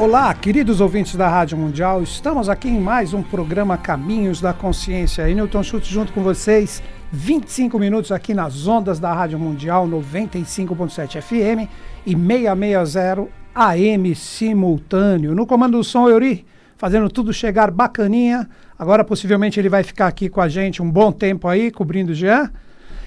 Olá, queridos ouvintes da Rádio Mundial, estamos aqui em mais um programa Caminhos da Consciência. E Newton Schultz junto com vocês, 25 minutos aqui nas ondas da Rádio Mundial, 95.7 FM e 660 AM simultâneo. No comando do som, Euri, fazendo tudo chegar bacaninha. Agora possivelmente ele vai ficar aqui com a gente um bom tempo aí, cobrindo o Jean.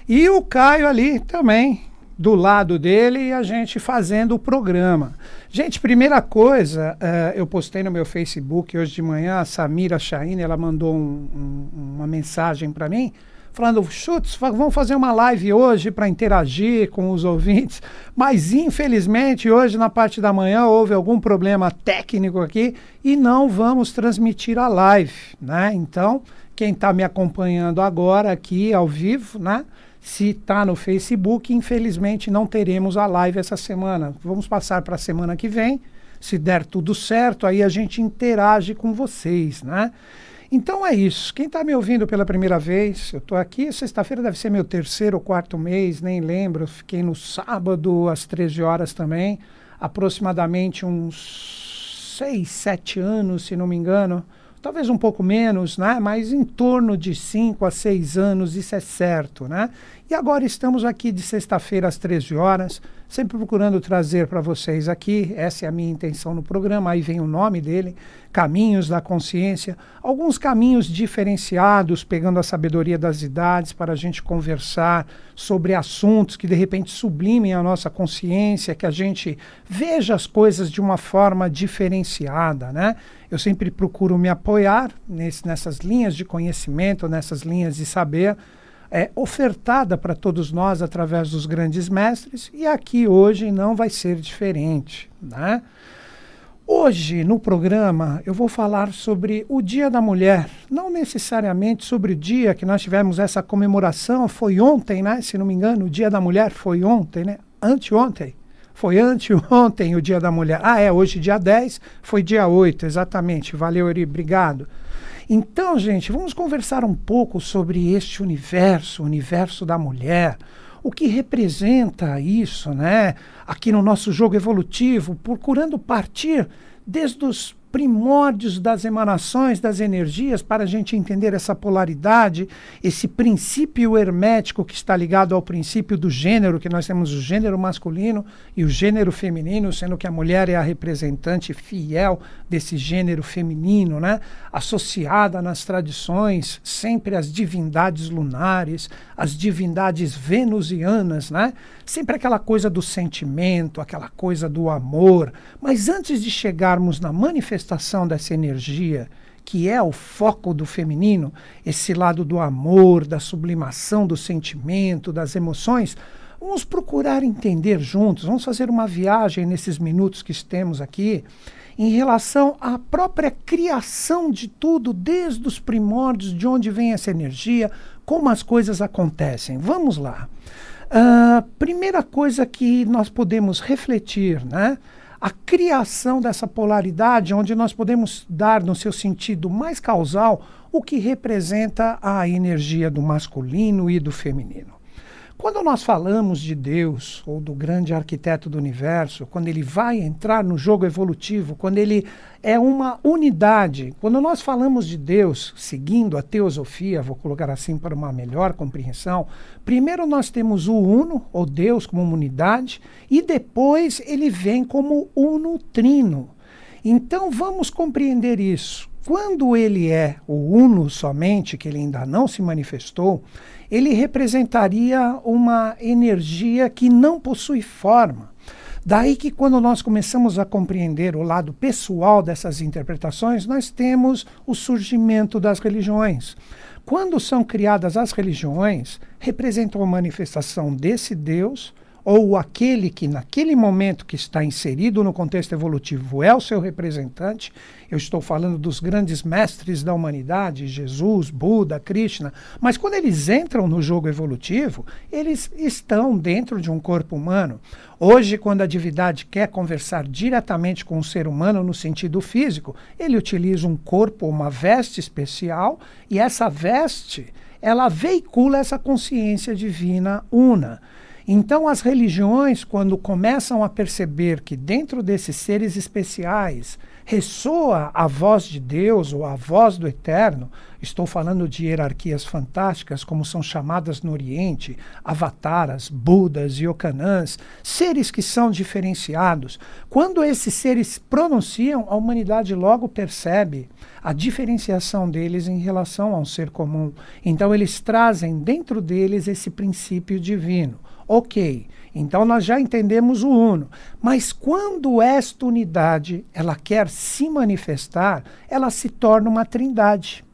E o Caio ali também, do lado dele, e a gente fazendo o programa. Gente, primeira coisa, eu postei no meu Facebook hoje de manhã, a Samira Chahine, ela mandou uma mensagem para mim, falando, Schultz, vamos fazer uma live hoje para interagir com os ouvintes, mas infelizmente hoje na parte da manhã houve algum problema técnico aqui e não vamos transmitir a live, né? Então, quem está me acompanhando agora aqui ao vivo, né? Se está no Facebook, infelizmente não teremos a live essa semana. Vamos passar para a semana que vem. Se der tudo certo, aí a gente interage com vocês, né? Então é isso. Quem está me ouvindo pela primeira vez, eu estou aqui, sexta-feira deve ser meu terceiro ou quarto mês, nem lembro. Fiquei no sábado às 13 horas também, aproximadamente uns 6, 7 anos, se não me engano. Talvez um pouco menos, né? Mas em torno de 5 a 6 anos, isso é certo, né? E agora estamos aqui de sexta-feira às 13 horas, sempre procurando trazer para vocês aqui, essa é a minha intenção no programa, aí vem o nome dele, Caminhos da Consciência, alguns caminhos diferenciados, pegando a sabedoria das idades para a gente conversar sobre assuntos que de repente sublimem a nossa consciência, que a gente veja as coisas de uma forma diferenciada, né? Eu sempre procuro me apoiar nessas linhas de conhecimento, nessas linhas de saber, ofertada para todos nós através dos grandes mestres, e aqui hoje não vai ser diferente, né? Hoje, no programa, eu vou falar sobre o Dia da Mulher, não necessariamente sobre o dia que nós tivemos essa comemoração, foi ontem, né? Se não me engano, o Dia da Mulher foi ontem, né? Anteontem. Foi anteontem o Dia da Mulher. Hoje dia 10, foi dia 8, exatamente. Valeu, Eri, obrigado. Então, gente, vamos conversar um pouco sobre este universo, o universo da mulher, o que representa isso, né? Aqui no nosso jogo evolutivo, procurando partir desde os primórdios das emanações das energias para a gente entender essa polaridade, esse princípio hermético que está ligado ao princípio do gênero, que nós temos o gênero masculino e o gênero feminino, sendo que a mulher é a representante fiel desse gênero feminino, né? Associada nas tradições sempre às divindades lunares, às divindades venusianas, né? Sempre aquela coisa do sentimento, aquela coisa do amor. Mas antes de chegarmos na manifestação dessa energia, que é o foco do feminino, esse lado do amor, da sublimação do sentimento, das emoções, vamos procurar entender juntos, vamos fazer uma viagem nesses minutos que temos aqui, em relação à própria criação de tudo, desde os primórdios, de onde vem essa energia, como as coisas acontecem. Vamos lá. Primeira coisa que nós podemos refletir, né? A criação dessa polaridade, onde nós podemos dar, no seu sentido mais causal, o que representa a energia do masculino e do feminino. Quando nós falamos de Deus, ou do grande arquiteto do universo, quando ele vai entrar no jogo evolutivo, quando ele é uma unidade, quando nós falamos de Deus, seguindo a teosofia, vou colocar assim para uma melhor compreensão, primeiro nós temos o Uno, ou Deus como uma unidade, e depois ele vem como Uno Trino. Então vamos compreender isso. Quando ele é o Uno somente, que ele ainda não se manifestou, ele representaria uma energia que não possui forma. Daí que quando nós começamos a compreender o lado pessoal dessas interpretações, nós temos o surgimento das religiões. Quando são criadas as religiões, representam a manifestação desse Deus, ou aquele que naquele momento que está inserido no contexto evolutivo é o seu representante. Eu estou falando dos grandes mestres da humanidade, Jesus, Buda, Krishna, mas quando eles entram no jogo evolutivo, eles estão dentro de um corpo humano. Hoje, quando a divindade quer conversar diretamente com o ser humano no sentido físico, ele utiliza um corpo, uma veste especial, e essa veste, ela veicula essa consciência divina una. Então as religiões, quando começam a perceber que dentro desses seres especiais ressoa a voz de Deus ou a voz do Eterno, estou falando de hierarquias fantásticas, como são chamadas no Oriente, avataras, budas, yokanãs, seres que são diferenciados. Quando esses seres pronunciam, a humanidade logo percebe a diferenciação deles em relação a um ser comum. Então eles trazem dentro deles esse princípio divino. Ok, então nós já entendemos o uno, mas quando esta unidade ela quer se manifestar, ela se torna uma trindade.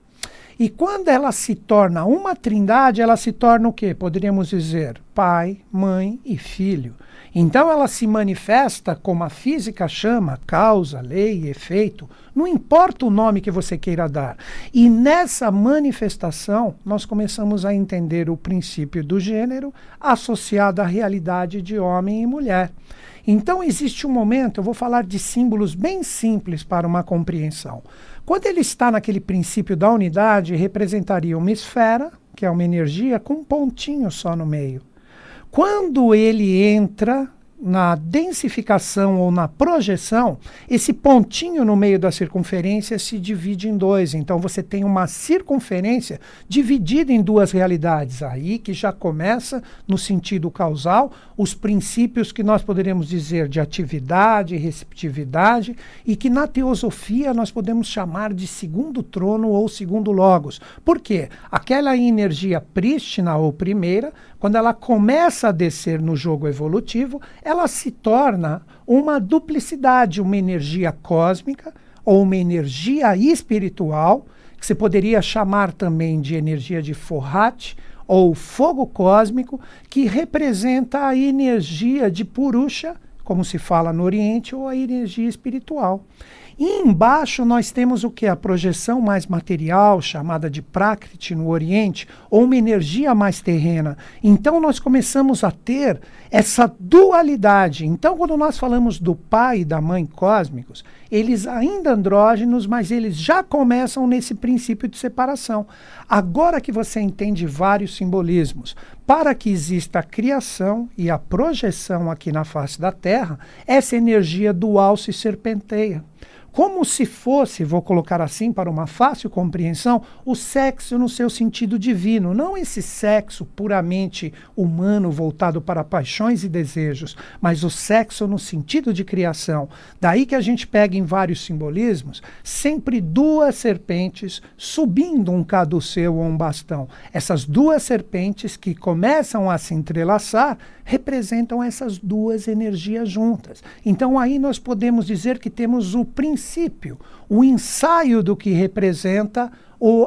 E quando ela se torna uma trindade, ela se torna o quê? Poderíamos dizer pai, mãe e filho. Então ela se manifesta como a física chama, causa, lei e efeito, não importa o nome que você queira dar. E nessa manifestação, nós começamos a entender o princípio do gênero associado à realidade de homem e mulher. Então existe um momento, eu vou falar de símbolos bem simples para uma compreensão. Quando ele está naquele princípio da unidade, representaria uma esfera, que é uma energia, com um pontinho só no meio. Quando ele entra na densificação ou na projeção, esse pontinho no meio da circunferência se divide em dois. Então você tem uma circunferência dividida em duas realidades. Aí que já começa, no sentido causal, os princípios que nós poderíamos dizer de atividade e receptividade, e que na teosofia nós podemos chamar de segundo trono ou segundo logos. Por quê? Aquela energia prístina ou primeira, quando ela começa a descer no jogo evolutivo, ela se torna uma duplicidade, uma energia cósmica ou uma energia espiritual, que você poderia chamar também de energia de Fohat ou fogo cósmico, que representa a energia de Purusha, como se fala no Oriente, ou a energia espiritual. E embaixo nós temos o que? A projeção mais material, chamada de Prakriti no Oriente, ou uma energia mais terrena. Então nós começamos a ter essa dualidade. Então quando nós falamos do pai e da mãe cósmicos, eles ainda andrógenos, mas eles já começam nesse princípio de separação. Agora que você entende vários simbolismos, para que exista a criação e a projeção aqui na face da Terra, essa energia dual se serpenteia. Como se fosse, vou colocar assim para uma fácil compreensão, o sexo no seu sentido divino, não esse sexo puramente humano voltado para paixões e desejos, mas o sexo no sentido de criação. Daí que a gente pega em vários simbolismos, sempre duas serpentes subindo um caduceu ou um bastão. Essas duas serpentes que começam a se entrelaçar, representam essas duas energias juntas. Então aí nós podemos dizer que temos o princípio, o ensaio do que representa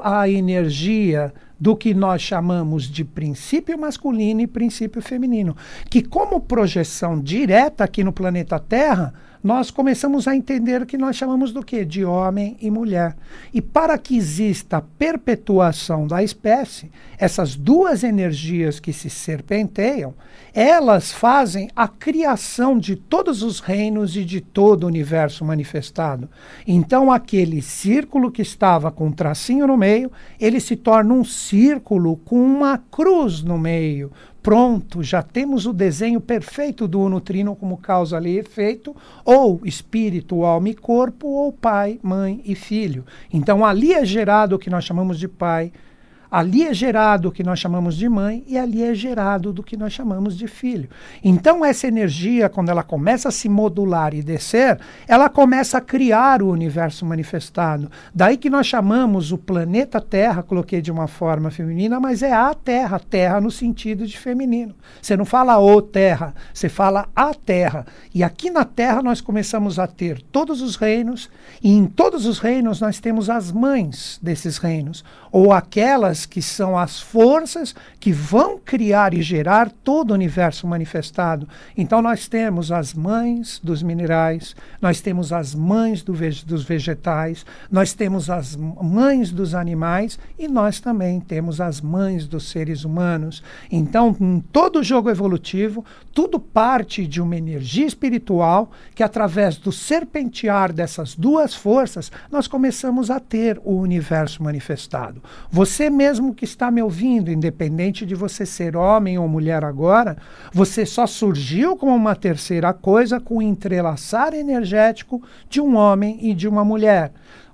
a energia do que nós chamamos de princípio masculino e princípio feminino, que como projeção direta aqui no planeta Terra, nós começamos a entender o que nós chamamos do quê? De homem e mulher. E para que exista a perpetuação da espécie, essas duas energias que se serpenteiam, elas fazem a criação de todos os reinos e de todo o universo manifestado. Então aquele círculo que estava com um tracinho no meio, ele se torna um círculo com uma cruz no meio. Pronto, já temos o desenho perfeito do uno-trino como causa e efeito, ou espírito, alma e corpo, ou pai, mãe e filho. Então ali é gerado o que nós chamamos de pai, ali é gerado o que nós chamamos de mãe e ali é gerado do que nós chamamos de filho. Então essa energia, quando ela começa a se modular e descer, ela começa a criar o universo manifestado. Daí que nós chamamos o planeta Terra, coloquei de uma forma feminina, mas é a Terra, Terra no sentido de feminino. Você não fala o Terra, você fala a Terra. E aqui na Terra nós começamos a ter todos os reinos, e em todos os reinos nós temos as mães desses reinos, ou aquelas que são as forças que vão criar e gerar todo o universo manifestado. Então nós temos as mães dos minerais, nós temos as mães dos vegetais, nós temos as mães dos animais e nós também temos as mães dos seres humanos. Então, em todo o jogo evolutivo, tudo parte de uma energia espiritual que, através do serpentear dessas duas forças, nós começamos a ter o universo manifestado. Você mesmo mesmo que está me ouvindo, independente de você ser homem ou mulher agora, você só surgiu como uma terceira coisa com o entrelaçar energético de um homem e de uma mulher.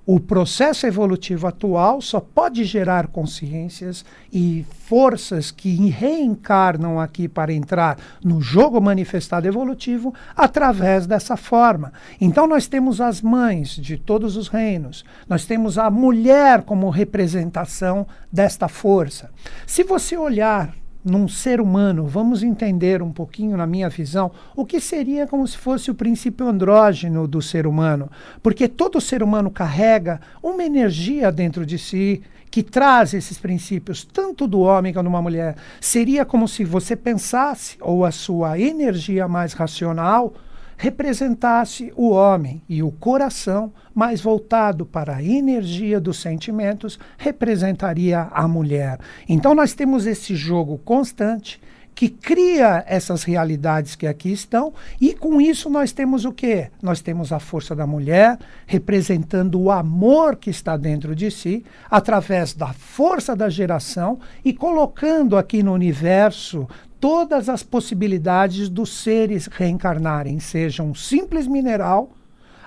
O processo evolutivo atual só pode gerar consciências e forças que reencarnam aqui para entrar no jogo manifestado evolutivo através dessa forma. Então nós temos as mães de todos os reinos, nós temos a mulher como representação desta força. Se você olhar num ser humano, vamos entender um pouquinho, na minha visão, o que seria como se fosse o princípio andrógeno do ser humano. Porque todo ser humano carrega uma energia dentro de si que traz esses princípios, tanto do homem quanto uma mulher. Seria como se você pensasse, ou a sua energia mais racional, representasse o homem e o coração, mais voltado para a energia dos sentimentos, representaria a mulher. Então nós temos esse jogo constante que cria essas realidades que aqui estão, e com isso nós temos o quê? Nós temos a força da mulher representando o amor que está dentro de si, através da força da geração e colocando aqui no universo todas as possibilidades dos seres reencarnarem, seja um simples mineral,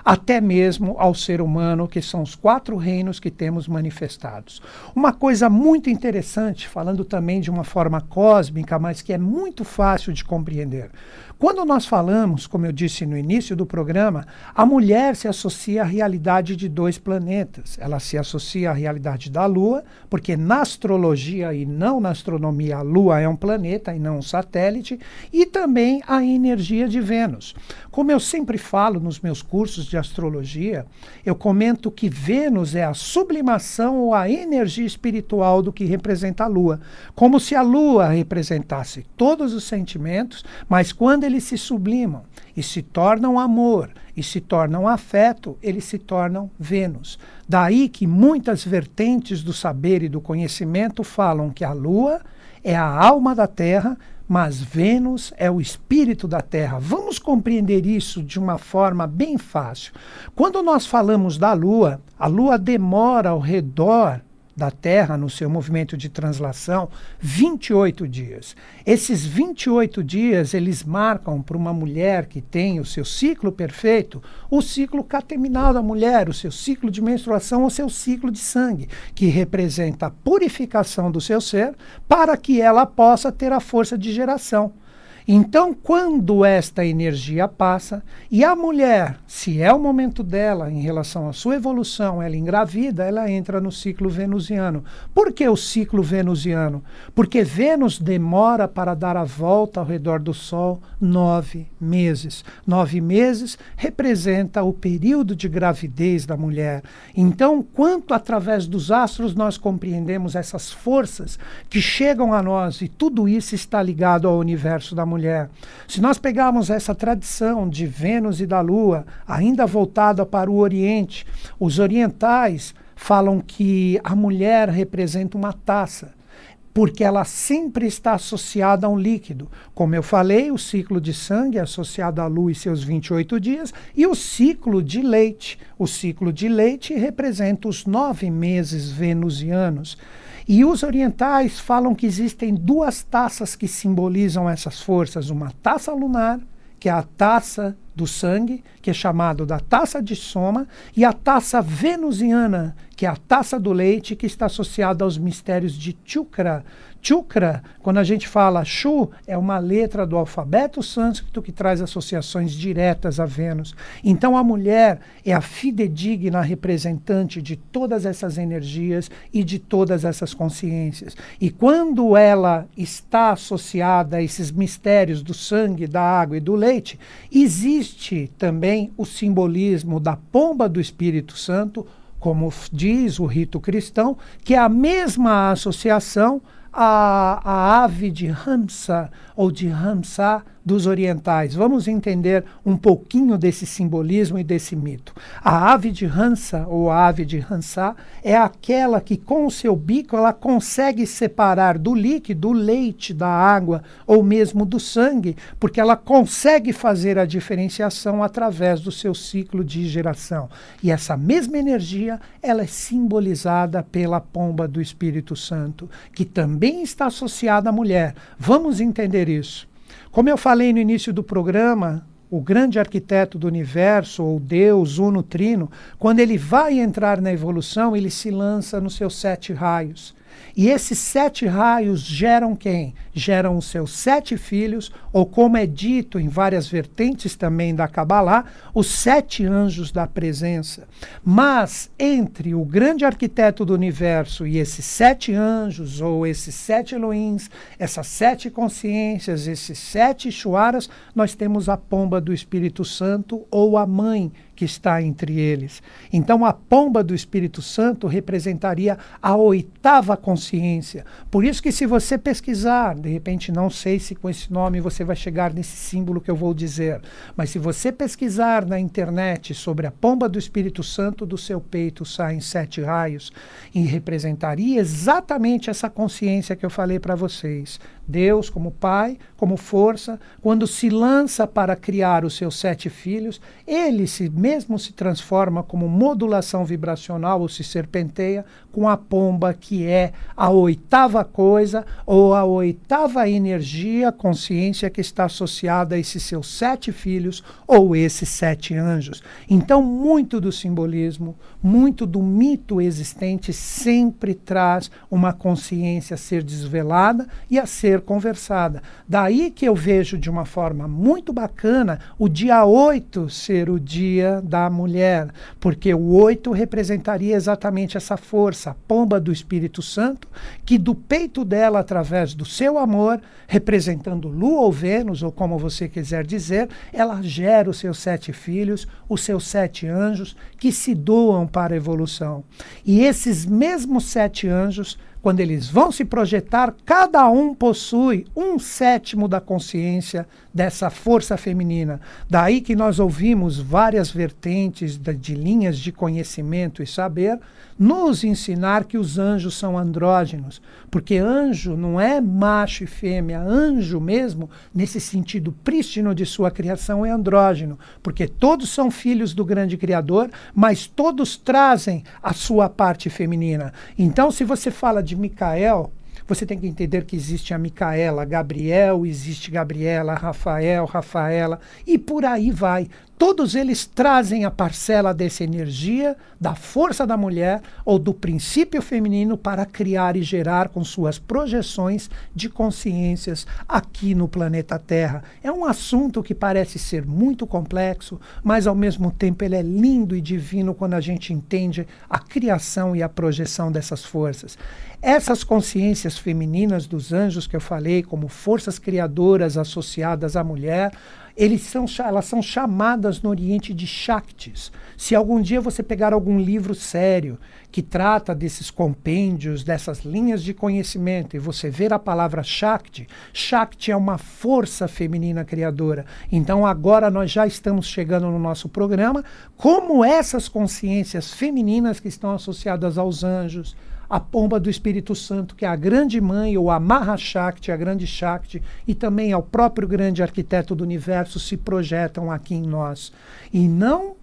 até mesmo ao ser humano, que são os 4 reinos que temos manifestados. Uma coisa muito interessante, falando também de uma forma cósmica, mas que é muito fácil de compreender. Quando nós falamos, como eu disse no início do programa, a mulher se associa à realidade de 2 planetas. Ela se associa à realidade da Lua, porque na astrologia e não na astronomia, a Lua é um planeta e não um satélite, e também a energia de Vênus. Como eu sempre falo nos meus cursos de astrologia, eu comento que Vênus é a sublimação ou a energia espiritual do que representa a Lua. Como se a Lua representasse todos os sentimentos, mas quando eles se sublimam e se tornam amor e se tornam afeto, eles se tornam Vênus. Daí que muitas vertentes do saber e do conhecimento falam que a Lua é a alma da Terra, mas Vênus é o espírito da Terra. Vamos compreender isso de uma forma bem fácil. Quando nós falamos da Lua, a Lua demora ao redor da Terra, no seu movimento de translação, 28 dias. Esses 28 dias, eles marcam para uma mulher que tem o seu ciclo perfeito, o ciclo cateminal da mulher, o seu ciclo de menstruação, o seu ciclo de sangue, que representa a purificação do seu ser, para que ela possa ter a força de geração. Então, quando esta energia passa, e a mulher, se é o momento dela em relação à sua evolução, ela engravida, ela entra no ciclo venusiano. Por que o ciclo venusiano? Porque Vênus demora para dar a volta ao redor do Sol 9 meses. 9 meses representa o período de gravidez da mulher. Então, quanto através dos astros nós compreendemos essas forças que chegam a nós, e tudo isso está ligado ao universo da mulher. Se nós pegarmos essa tradição de Vênus e da Lua, ainda voltada para o Oriente, os orientais falam que a mulher representa uma taça, porque ela sempre está associada a um líquido. Como eu falei, o ciclo de sangue é associado à Lua e seus 28 dias, e o ciclo de leite. O ciclo de leite representa os 9 meses venusianos. E os orientais falam que existem 2 taças que simbolizam essas forças. Uma taça lunar, que é a taça do sangue, que é chamado da taça de Soma, e a taça venusiana, que é a taça do leite, que está associada aos mistérios de Chukra. Chukra, quando a gente fala Shu, é uma letra do alfabeto sânscrito que traz associações diretas a Vênus. Então a mulher é a fidedigna representante de todas essas energias e de todas essas consciências. E quando ela está associada a esses mistérios do sangue, da água e do leite, existe também o simbolismo da pomba do Espírito Santo, como diz o rito cristão, que é a mesma associação a ave de Hamsa, ou de Hamsa, dos orientais. Vamos entender um pouquinho desse simbolismo e desse mito. A ave de Hansa, ou a ave de Hansa, é aquela que com o seu bico ela consegue separar do líquido o leite da água ou mesmo do sangue, porque ela consegue fazer a diferenciação através do seu ciclo de geração. E essa mesma energia, ela é simbolizada pela pomba do Espírito Santo, que também está associada à mulher. Vamos entender isso. Como eu falei no início do programa, o grande arquiteto do universo, ou Deus Uno Trino, quando ele vai entrar na evolução, ele se lança nos seus 7 raios. E esses 7 raios geram quem? Geram os seus 7 filhos, ou como é dito em várias vertentes também da Kabbalah, os 7 anjos da presença. Mas entre o grande arquiteto do universo e esses 7 anjos, ou esses 7 Elohims, essas 7 consciências, esses 7 Shuaras, nós temos a pomba do Espírito Santo, ou a mãe que está entre eles. Então a pomba do Espírito Santo representaria a 8ª consciência. Por isso que se você pesquisar, de repente não sei se com esse nome você vai chegar nesse símbolo que eu vou dizer, mas se você pesquisar na internet sobre a pomba do Espírito Santo, do seu peito saem 7 raios e representaria exatamente essa consciência que eu falei para vocês. Deus como Pai, como força, quando se lança para criar os seus 7 filhos, ele mesmo se transforma como modulação vibracional ou se serpenteia com a pomba, que é a 8ª coisa ou a 8ª energia, consciência que está associada a esses seus 7 filhos ou esses 7 anjos. Então, muito do simbolismo, muito do mito existente sempre traz uma consciência a ser desvelada e a ser conversada. Daí que eu vejo de uma forma muito bacana o dia 8 ser o dia da mulher, porque o 8 representaria exatamente essa força, a pomba do Espírito Santo, que do peito dela, através do seu amor, representando Lua ou Vênus, ou como você quiser dizer, ela gera os seus 7 filhos, os seus 7 anjos, que se doam para a evolução. E esses mesmos 7 anjos, quando eles vão se projetar, cada um possui 1/7 da consciência dessa força feminina. Daí que nós ouvimos várias vertentes de linhas de conhecimento e saber nos ensinar que os anjos são andrógenos, porque anjo não é macho e fêmea, anjo mesmo, nesse sentido prístino de sua criação, é andrógeno, porque todos são filhos do grande Criador, mas todos trazem a sua parte feminina. Então, se você fala de Micael, você tem que entender que existe a Micaela, Gabriel, existe Gabriela, Rafael, Rafaela, e por aí vai. Todos eles trazem a parcela dessa energia, da força da mulher ou do princípio feminino para criar e gerar com suas projeções de consciências aqui no planeta Terra. É um assunto que parece ser muito complexo, mas ao mesmo tempo ele é lindo e divino quando a gente entende a criação e a projeção dessas forças. Essas consciências femininas dos anjos que eu falei, como forças criadoras associadas à mulher, elas são chamadas no Oriente de Shaktis. Se algum dia você pegar algum livro sério que trata desses compêndios, dessas linhas de conhecimento, e você ver a palavra Shakti, Shakti é uma força feminina criadora. Então agora nós já estamos chegando no nosso programa, como essas consciências femininas que estão associadas aos anjos, a pomba do Espírito Santo, que é a grande mãe, ou a Mahashakti, a grande Shakti, e também ao próprio grande arquiteto do universo, se projetam aqui em nós. E não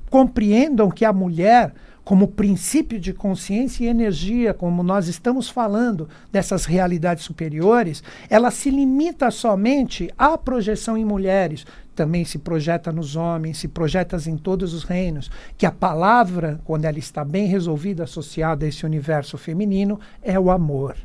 compreendam que a mulher, como princípio de consciência e energia, como nós estamos falando dessas realidades superiores, ela se limita somente à projeção em mulheres. Também se projeta nos homens, se projeta em todos os reinos, que a palavra, quando ela está bem resolvida, associada a esse universo feminino, é o amor.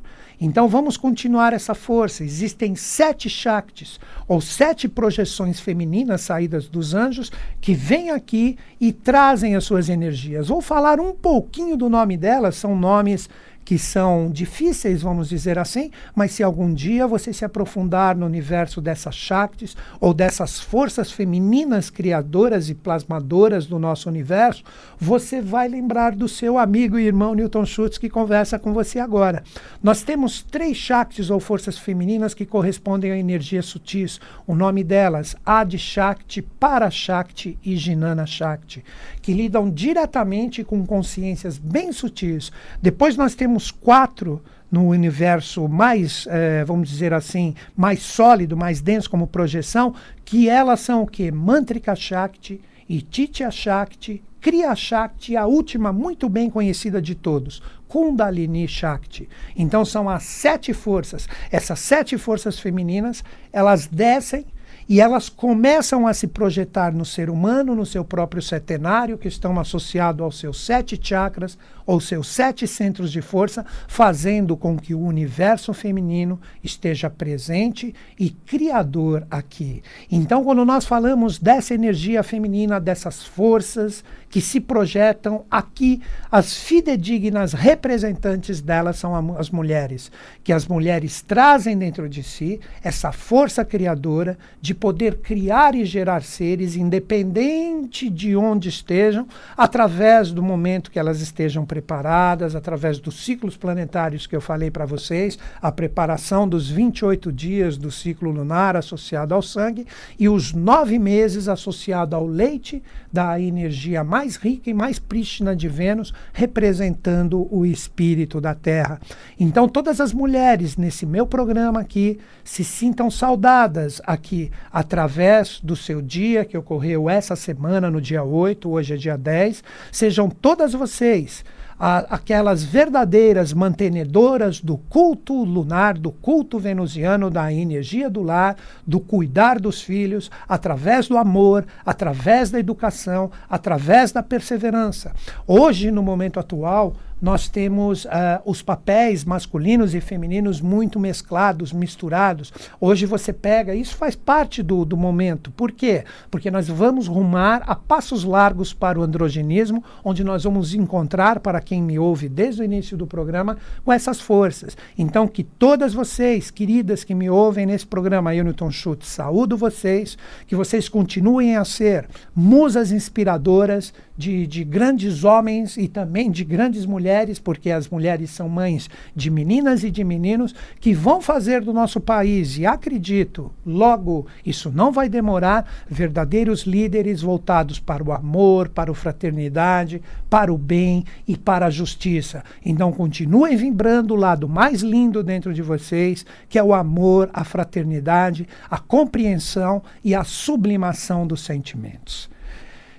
Então vamos continuar essa força. Existem 7 Shaktis, ou 7 projeções femininas saídas dos anjos, que vêm aqui e trazem as suas energias. Vou falar um pouquinho do nome delas, são nomes que são difíceis, vamos dizer assim, mas se algum dia você se aprofundar no universo dessas Shaktis ou dessas forças femininas criadoras e plasmadoras do nosso universo, você vai lembrar do seu amigo e irmão Newton Schultz que conversa com você agora. Nós temos 3 Shaktis ou forças femininas que correspondem a energias sutis. O nome delas, Adi Shakti, Parashakti e Jnana Shakti, que lidam diretamente com consciências bem sutis. Depois nós temos 4 no universo mais, vamos dizer assim, mais sólido, mais denso como projeção, que elas são o quê? Mantrika Shakti, Ititya Shakti, Kriya Shakti, a última muito bem conhecida de todos, Kundalini Shakti. Então são as 7 forças. Essas 7 forças femininas, elas descem e elas começam a se projetar no ser humano, no seu próprio setenário, que estão associados aos seus 7 chakras, ou seus 7 centros de força, fazendo com que o universo feminino esteja presente e criador aqui. Então, quando nós falamos dessa energia feminina, dessas forças que se projetam aqui, as fidedignas representantes delas são as mulheres, que as mulheres trazem dentro de si essa força criadora de poder criar e gerar seres independente de onde estejam, através do momento que elas estejam preparadas, através dos ciclos planetários que eu falei para vocês, a preparação dos 28 dias do ciclo lunar associado ao sangue e os 9 meses associado ao leite da energia mais rica e mais prístina de Vênus, representando o espírito da Terra. Então todas as mulheres nesse meu programa aqui se sintam saudadas aqui através do seu dia que ocorreu essa semana no dia 8, hoje é dia 10, sejam todas vocês aquelas verdadeiras mantenedoras do culto lunar, do culto venusiano, da energia do lar, do cuidar dos filhos, através do amor, através da educação, através da perseverança. Hoje, no momento atual, nós temos os papéis masculinos e femininos muito mesclados, misturados. Hoje você pega, isso faz parte do momento. Por quê? Porque nós vamos rumar a passos largos para o androgenismo, onde nós vamos encontrar, para quem me ouve desde o início do programa, com essas forças. Então, que todas vocês, queridas que me ouvem nesse programa, eu, Newton Schultz, saúdo vocês, que vocês continuem a ser musas inspiradoras de grandes homens e também de grandes mulheres, porque as mulheres são mães de meninas e de meninos que vão fazer do nosso país, e acredito, logo, isso não vai demorar, verdadeiros líderes voltados para o amor, para a fraternidade, para o bem e para a justiça. Então continuem vibrando o lado mais lindo dentro de vocês, que é o amor, a fraternidade, a compreensão e a sublimação dos sentimentos.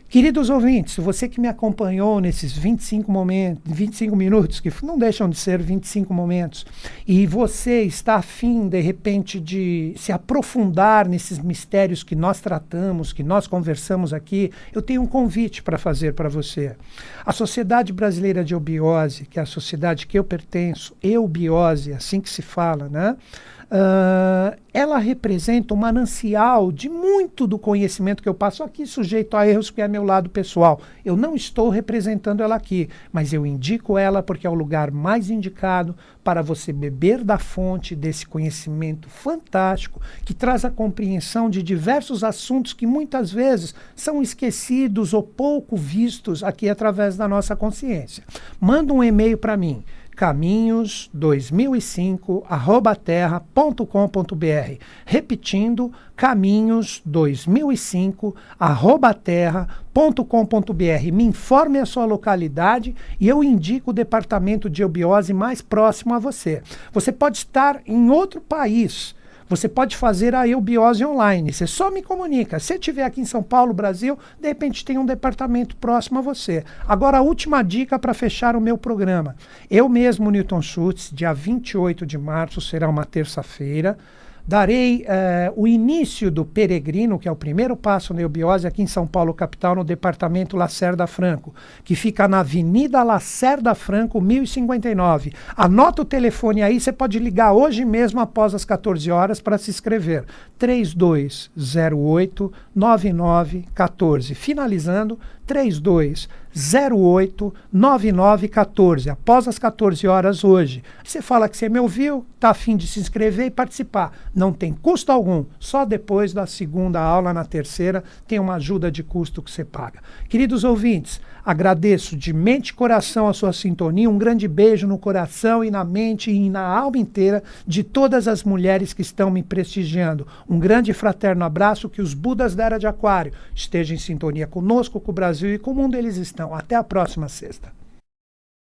Queridos ouvintes, você que me acompanhou nesses 25 minutos, que não deixam de ser 25 momentos, e você está afim, de repente, de se aprofundar nesses mistérios que nós tratamos, que nós conversamos aqui, eu tenho um convite para fazer para você. A Sociedade Brasileira de Eubiose, que é a sociedade que eu pertenço, eubiose, assim que se fala, né? Ela representa um manancial de muito do conhecimento que eu passo aqui, sujeito a erros, que é meu lado pessoal. Eu não estou representando ela aqui, mas eu indico ela porque é o lugar mais indicado para você beber da fonte desse conhecimento fantástico, que traz a compreensão de diversos assuntos que muitas vezes são esquecidos ou pouco vistos aqui através da nossa consciência. Manda um e-mail para mim, caminhos2005@terra.com.br. Repetindo, caminhos2005@terra.com.br. Me informe a sua localidade e eu indico o departamento de eubiose mais próximo a você. Você pode estar em outro país. Você pode fazer a eubiose online. Você só me comunica. Se estiver aqui em São Paulo, Brasil, de repente tem um departamento próximo a você. Agora, a última dica para fechar o meu programa. Eu mesmo, Newton Schultz, dia 28 de março, será uma terça-feira, darei o início do Peregrino, que é o primeiro passo na eubiose aqui em São Paulo, capital, no departamento Lacerda Franco, que fica na Avenida Lacerda Franco, 1059. Anota o telefone aí, você pode ligar hoje mesmo após as 14 horas para se inscrever. 3208-9914. Finalizando, 3208-9914, após as 14 horas hoje. Você fala que você me ouviu, está a fim de se inscrever e participar. Não tem custo algum, só depois da segunda aula, na terceira, tem uma ajuda de custo que você paga. Queridos ouvintes, agradeço de mente e coração a sua sintonia, um grande beijo no coração e na mente e na alma inteira de todas as mulheres que estão me prestigiando. Um grande e fraterno abraço, que os Budas da Era de Aquário estejam em sintonia conosco, com o Brasil e com o mundo eles estão. Até a próxima sexta.